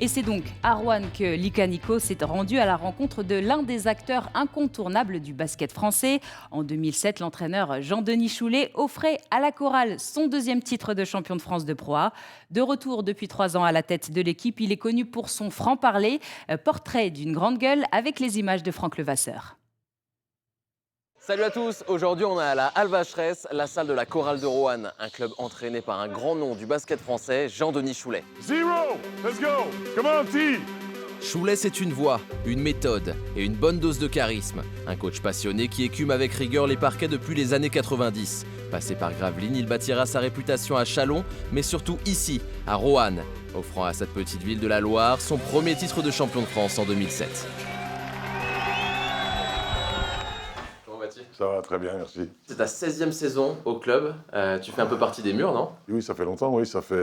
Et c'est donc à Roanne que Lucas Nico s'est rendu à la rencontre de l'un des acteurs incontournables du basket français. En 2007, l'entraîneur Jean-Denis Choulet offrait à la chorale son deuxième titre de champion de France de Pro A. De retour depuis 3 ans à la tête de l'équipe, il est connu pour son franc-parler, portrait d'une grande gueule avec les images de Franck Levasseur. Salut à tous, aujourd'hui on est à la Halle Vacheresse, la salle de la chorale de Roanne, un club entraîné par un grand nom du basket français, Jean-Denis Choulet. Zero, let's go, come on T. Choulet, c'est une voix, une méthode et une bonne dose de charisme. Un coach passionné qui écume avec rigueur les parquets depuis les années 90. Passé par Gravelines, il bâtira sa réputation à Châlons, mais surtout ici, à Roanne, offrant à cette petite ville de la Loire son premier titre de champion de France en 2007. Ça va très bien, merci. C'est ta 16e saison au club, tu fais un peu partie des murs, non? Oui, ça fait longtemps, oui, ça fait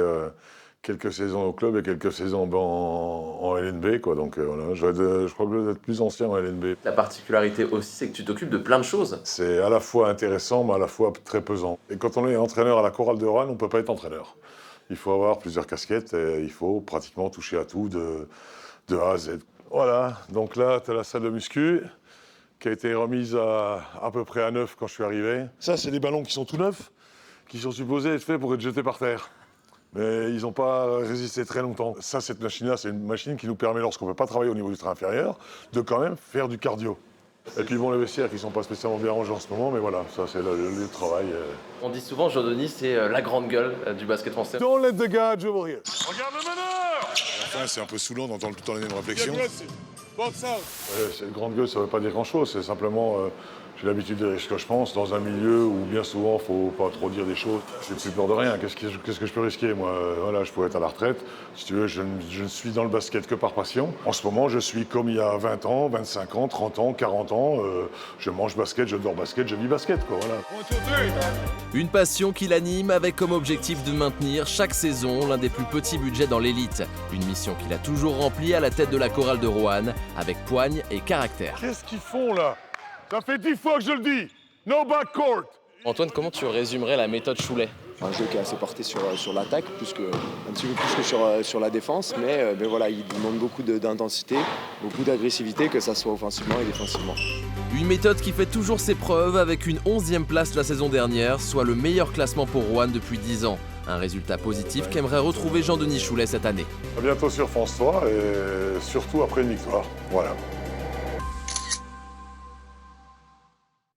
quelques saisons au club et quelques saisons en LNB, quoi. Donc voilà, je crois que je dois être plus ancien en LNB. La particularité aussi, c'est que tu t'occupes de plein de choses. C'est à la fois intéressant, mais à la fois très pesant. Et quand on est entraîneur à la chorale de Roanne, on ne peut pas être entraîneur. Il faut avoir plusieurs casquettes et il faut pratiquement toucher à tout de A à Z. Voilà, donc là, tu as la salle de muscu, qui a été remise à peu près à neuf quand je suis arrivé. Ça, c'est des ballons qui sont tout neufs, qui sont supposés être faits pour être jetés par terre. Mais ils n'ont pas résisté très longtemps. Ça, cette machine-là, c'est une machine qui nous permet, lorsqu'on ne peut pas travailler au niveau du train inférieur, de quand même faire du cardio. Et puis bon, les vestiaires qui ne sont pas spécialement bien rangés en ce moment, mais voilà, ça c'est le travail. On dit souvent, Jean-Denis, c'est la grande gueule du basket français. Don't let the guy dribble here. Regarde le meneur! À la fin, c'est un peu saoulant d'entendre tout le temps les mêmes réflexions. Box out! Cette grande gueule, ça ne veut pas dire grand-chose. C'est simplement, j'ai l'habitude de dire ce que je pense dans un milieu où bien souvent, il ne faut pas trop dire des choses. Je n'ai plus peur de rien. Qu'est-ce que je peux risquer, moi? Voilà, je pourrais être à la retraite. Si tu veux, je ne suis dans le basket que par passion. En ce moment, je suis comme il y a 20 ans, 25 ans, 30 ans, 40 ans. Je mange basket, je dors basket, je vis basket, quoi, voilà. Une passion qui l'anime avec comme objectif de maintenir chaque saison l'un des plus petits budgets dans l'élite. Une mission qu'il a toujours remplie à la tête de la chorale de Roanne, avec poigne et caractère. Qu'est-ce qu'ils font, là? Ça fait 10 fois que je le dis. No backcourt. Antoine, comment tu résumerais la méthode Choulet? Un jeu qui est assez porté sur l'attaque, un petit peu plus que sur la défense, mais voilà, il demande beaucoup d'intensité, beaucoup d'agressivité, que ça soit offensivement et défensivement. Une méthode qui fait toujours ses preuves avec une 11e place la saison dernière, soit le meilleur classement pour Roanne depuis 10 ans. Un résultat positif qu'aimerait retrouver Jean-Denis Choulet cette année. À bientôt sur France 3 et surtout après une victoire. Voilà.